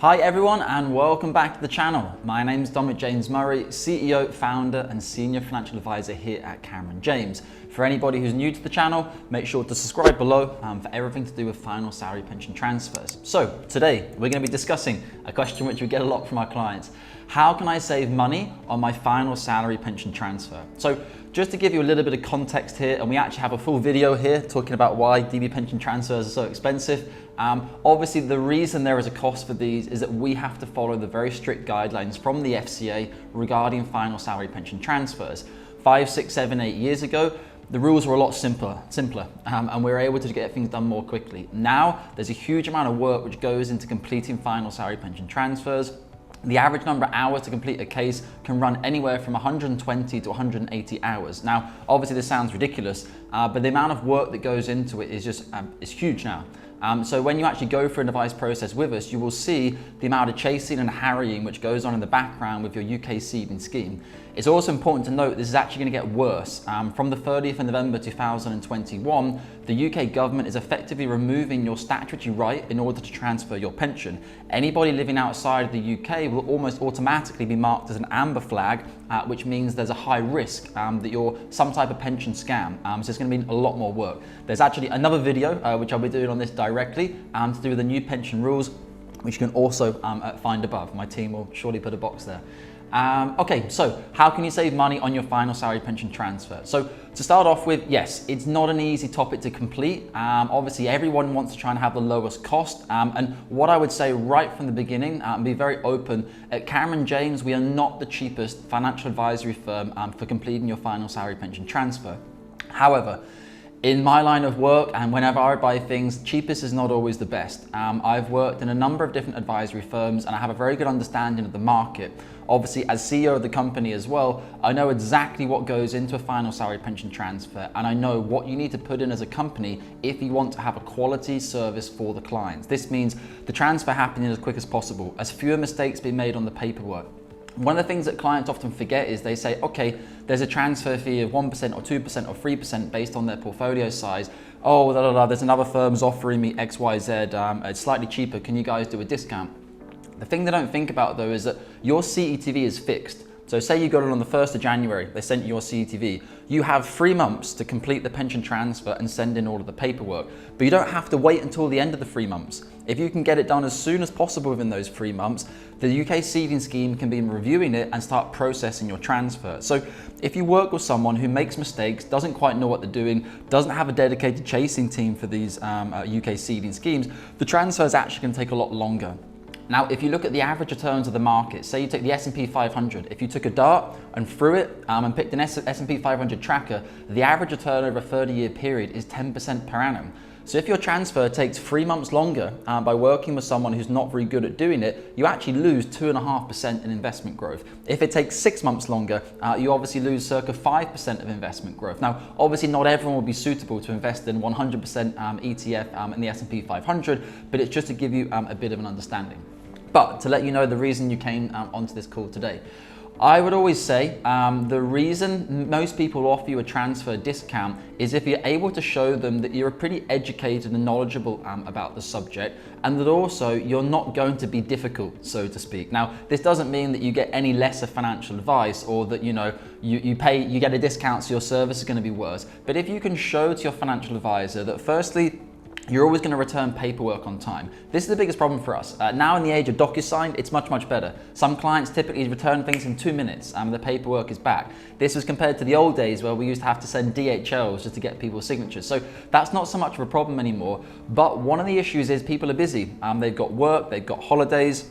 Hi everyone and welcome back to the channel. My name is Dominic James Murray, CEO, founder and senior financial advisor here at Cameron James. For anybody who's new to the channel, make sure to subscribe below for everything to do with final salary pension transfers. So today we're going to be discussing a question which we get a lot from our clients. How can I save money on my final salary pension transfer? So just to give you a little bit of context here, and we actually have a full video here talking about why DB pension transfers are so expensive. Obviously, the reason there is a cost for these is that we have to follow the very strict guidelines from the FCA regarding final salary pension transfers. 5, 6, 7, 8 years ago, the rules were a lot simpler, and we were able to get things done more quickly. Now, there's a huge amount of work which goes into completing final salary pension transfers. The average number of hours to complete a case can run anywhere from 120 to 180 hours. Now, obviously this sounds ridiculous, but the amount of work that goes into it is just is huge now. So when you actually go through an advice process with us, you will see the amount of chasing and harrying which goes on in the background with your UK seeding scheme. It's also important to note this is actually going to get worse. From the 30th of November 2021, the UK government is effectively removing your statutory right in order to transfer your pension. Anybody living outside of the UK will almost automatically be marked as an amber flag, which means there's a high risk that you're some type of pension scam. So it's going to be a lot more work. There's actually another video which I'll be doing on this directly to do with the new pension rules, which you can also find above. My team will surely put a box there. Okay, so how can you save money on your final salary pension transfer? So to start off with, yes, it's not an easy topic to complete. Obviously, everyone wants to try and have the lowest cost. And what I would say right from the beginning, and be very open, at Cameron James, we are not the cheapest financial advisory firm for completing your final salary pension transfer. However, in my line of work and whenever I buy things, cheapest is not always the best. I've worked in a number of different advisory firms and I have a very good understanding of the market. Obviously, as CEO of the company as well, I know exactly what goes into a final salary pension transfer and I know what you need to put in as a company if you want to have a quality service for the clients. This means the transfer happening as quick as possible, as fewer mistakes being made on the paperwork. One of the things that clients often forget is they say, okay, there's a transfer fee of 1% or 2% or 3% based on their portfolio size. Oh, there's another firm's offering me XYZ, it's slightly cheaper, can you guys do a discount? The thing they don't think about though is that your CETV is fixed. So say you got it on the 1st of January, they sent you your CETV. You have 3 months to complete the pension transfer and send in all of the paperwork, but you don't have to wait until the end of the 3 months. If you can get it done as soon as possible within those 3 months, the UK seeding scheme can be reviewing it and start processing your transfer. So if you work with someone who makes mistakes, doesn't quite know what they're doing, doesn't have a dedicated chasing team for these UK seeding schemes, the transfer is actually going to take a lot longer. Now, if you look at the average returns of the market, say you take the S&P 500, if you took a dart and threw it and picked an S&P 500 tracker, the average return over a 30-year period is 10% per annum. So if your transfer takes 3 months longer by working with someone who's not very good at doing it, you actually lose 2.5% in investment growth. If it takes 6 months longer, you obviously lose circa 5% of investment growth. Now, obviously not everyone will be suitable to invest in 100% ETF in the S&P 500, but it's just to give you a bit of an understanding. But to let you know the reason you came onto this call today, I would always say the reason most people offer you a transfer discount is if you're able to show them that you're pretty educated and knowledgeable about the subject, and that also you're not going to be difficult, so to speak. Now, this doesn't mean that you get any lesser financial advice or that you get a discount so your service is going to be worse. But if you can show to your financial advisor that firstly, you're always going to return paperwork on time. This is the biggest problem for us. Now in the age of DocuSign, it's much, much better. Some clients typically return things in 2 minutes and the paperwork is back. This was compared to the old days where we used to have to send DHLs just to get people's signatures. So that's not so much of a problem anymore. But one of the issues is people are busy. They've got work, they've got holidays.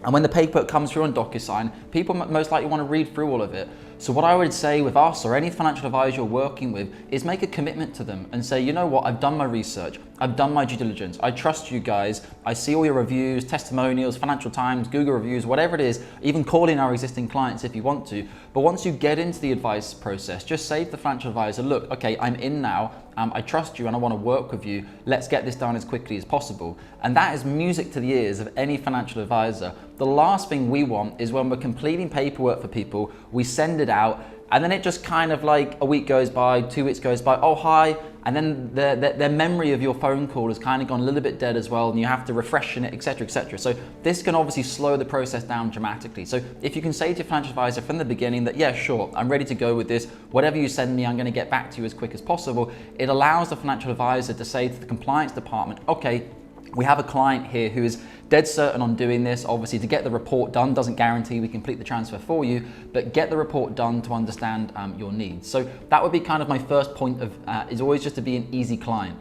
And when the paperwork comes through on DocuSign, people most likely want to read through all of it. So what I would say with us or any financial advisor you're working with is make a commitment to them and say, you know what, I've done my research, I've done my due diligence, I trust you guys, I see all your reviews, testimonials, Financial Times, Google reviews, whatever it is, even calling our existing clients if you want to. But once you get into the advice process, just say to the financial advisor, look, okay, I'm in now, I trust you and I want to work with you, let's get this done as quickly as possible. And that is music to the ears of any financial advisor. The last thing we want is when we're completing paperwork for people, we send it out and then it just kind of like a week goes by, 2 weeks goes by, oh hi, and then their memory of your phone call has kind of gone a little bit dead as well, and you have to refresh it, etc., etc. So this can obviously slow the process down dramatically. So if you can say to your financial advisor from the beginning that, yeah, sure, I'm ready to go with this, whatever you send me, I'm going to get back to you as quick as possible, it allows the financial advisor to say to the compliance department, okay, we have a client here who is dead certain on doing this. Obviously, to get the report done doesn't guarantee we complete the transfer for you, but get the report done to understand your needs. So that would be kind of my first point of, is always just to be an easy client,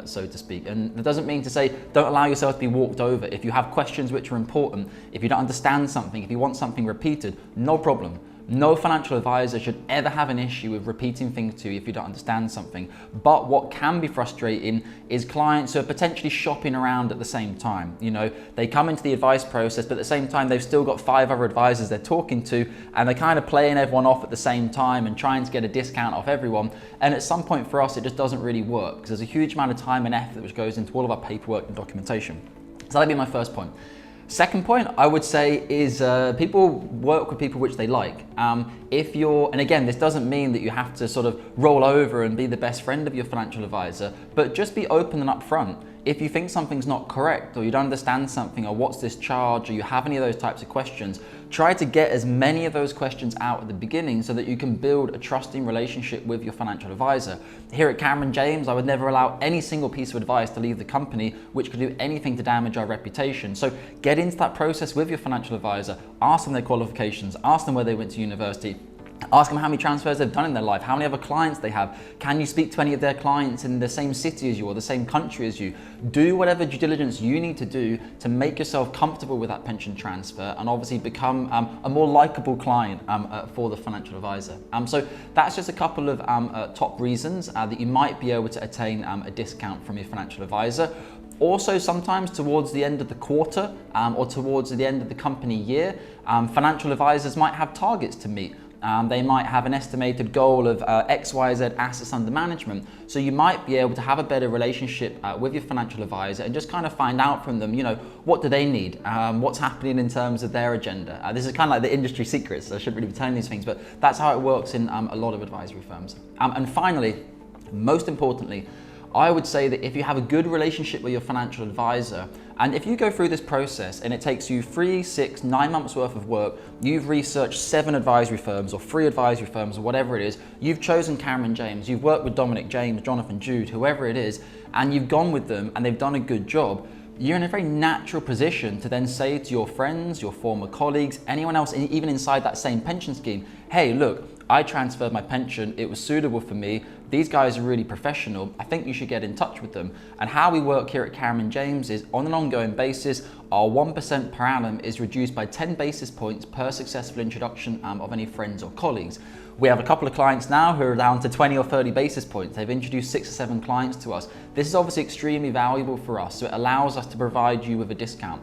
so to speak. And that doesn't mean to say, don't allow yourself to be walked over. If you have questions which are important, if you don't understand something, if you want something repeated, no problem. No financial advisor should ever have an issue with repeating things to you if you don't understand something. But what can be frustrating is clients who are potentially shopping around at the same time. You know, they come into the advice process, but at the same time, they've still got 5 other advisors they're talking to, and they're kind of playing everyone off at the same time and trying to get a discount off everyone. And at some point for us, it just doesn't really work because there's a huge amount of time and effort which goes into all of our paperwork and documentation. So that'd be my first point. Second point, I would say, is people work with people which they like. If you're, and again, this doesn't mean that you have to sort of roll over and be the best friend of your financial advisor, but just be open and upfront. If you think something's not correct, or you don't understand something, or what's this charge, or you have any of those types of questions, try to get as many of those questions out at the beginning so that you can build a trusting relationship with your financial advisor. Here at Cameron James, I would never allow any single piece of advice to leave the company which could do anything to damage our reputation. So get into that process with your financial advisor, ask them their qualifications, ask them where they went to university, ask them how many transfers they've done in their life, how many other clients they have. Can you speak to any of their clients in the same city as you or the same country as you? Do whatever due diligence you need to do to make yourself comfortable with that pension transfer and obviously become a more likable client for the financial advisor. So that's just a couple of top reasons that you might be able to attain a discount from your financial advisor. Also, sometimes towards the end of the quarter or towards the end of the company year, financial advisors might have targets to meet. They might have an estimated goal of XYZ assets under management. So you might be able to have a better relationship with your financial advisor and just kind of find out from them, you know, what do they need? What's happening in terms of their agenda? This is kind of like the industry secrets. So I shouldn't really be telling these things, but that's how it works in a lot of advisory firms. And finally, most importantly, I would say that if you have a good relationship with your financial advisor, and if you go through this process and it takes you 3, 6, 9 months worth of work, you've researched 7 advisory firms or 3 advisory firms or whatever it is, you've chosen Cameron James, you've worked with Dominic James, Jonathan Jude, whoever it is, and you've gone with them and they've done a good job, you're in a very natural position to then say to your friends, your former colleagues, anyone else, even inside that same pension scheme, hey, look, I transferred my pension, it was suitable for me, these guys are really professional, I think you should get in touch with them. And how we work here at Cameron James is on an ongoing basis, our 1% per annum is reduced by 10 basis points per successful introduction of any friends or colleagues. We have a couple of clients now who are down to 20 or 30 basis points. They've introduced 6 or 7 clients to us. This is obviously extremely valuable for us, so it allows us to provide you with a discount.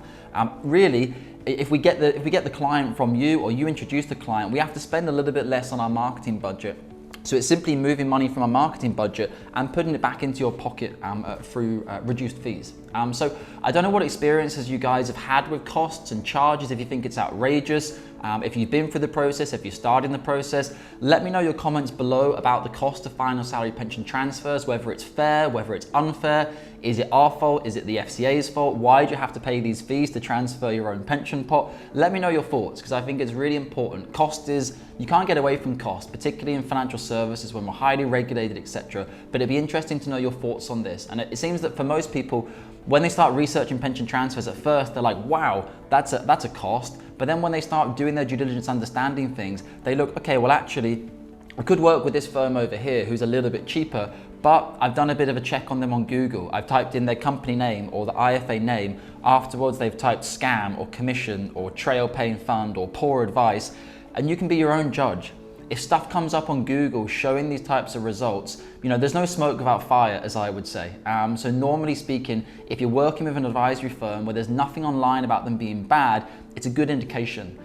Really, if we get the client from you or you introduce the client, we have to spend a little bit less on our marketing budget. So it's simply moving money from a marketing budget and putting it back into your pocket through reduced fees. So I don't know what experiences you guys have had with costs and charges, if you think it's outrageous, if you've been through the process, if you're starting the process. Let me know your comments below about the cost of final salary pension transfers, whether it's fair, whether it's unfair. Is it our fault? Is it the FCA's fault? Why do you have to pay these fees to transfer your own pension pot? Let me know your thoughts, because I think it's really important. Cost is, you can't get away from cost, particularly in financial services when we're highly regulated, etc. But it'd be interesting to know your thoughts on this. And it seems that for most people, when they start researching pension transfers at first, they're like, wow, that's a cost. But then when they start doing their due diligence, understanding things, they look, okay, well actually, I could work with this firm over here who's a little bit cheaper, but I've done a bit of a check on them on Google. I've typed in their company name or the IFA name. Afterwards, they've typed scam or commission or trail paying fund or poor advice, and you can be your own judge. If stuff comes up on Google showing these types of results, you know, there's no smoke without fire, as I would say. So normally speaking, if you're working with an advisory firm where there's nothing online about them being bad, it's a good indication.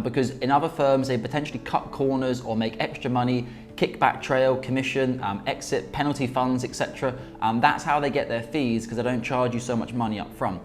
Because in other firms, they potentially cut corners or make extra money, kickback trail, commission, exit, penalty funds, etc. That's how they get their fees, because they don't charge you so much money up front.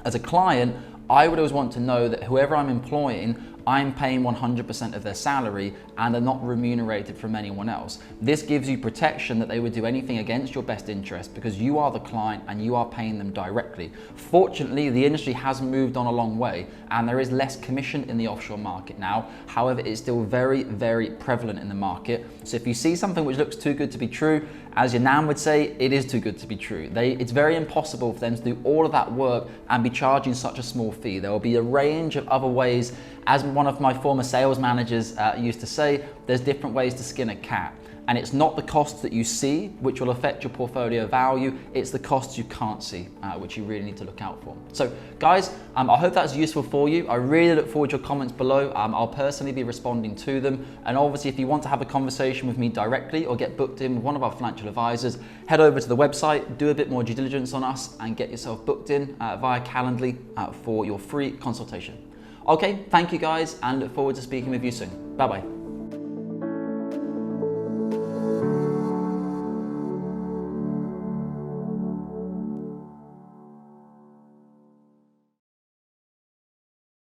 As a client, I would always want to know that whoever I'm employing, I'm paying 100% of their salary and they're not remunerated from anyone else. This gives you protection that they would do anything against your best interest because you are the client and you are paying them directly. Fortunately, the industry has moved on a long way and there is less commission in the offshore market now. However, it's still very, very prevalent in the market. So if you see something which looks too good to be true, as your nan would say, it is too good to be true. It's very impossible for them to do all of that work and be charging such a small fee. There will be a range of other ways. As one of my former sales managers used to say, there's different ways to skin a cat. And it's not the costs that you see which will affect your portfolio value, it's the costs you can't see, which you really need to look out for. So guys, I hope that's useful for you. I really look forward to your comments below. I'll personally be responding to them. And obviously if you want to have a conversation with me directly or get booked in with one of our financial advisors, head over to the website, do a bit more due diligence on us and get yourself booked in via Calendly for your free consultation. Okay, thank you guys and look forward to speaking with you soon. Bye-bye.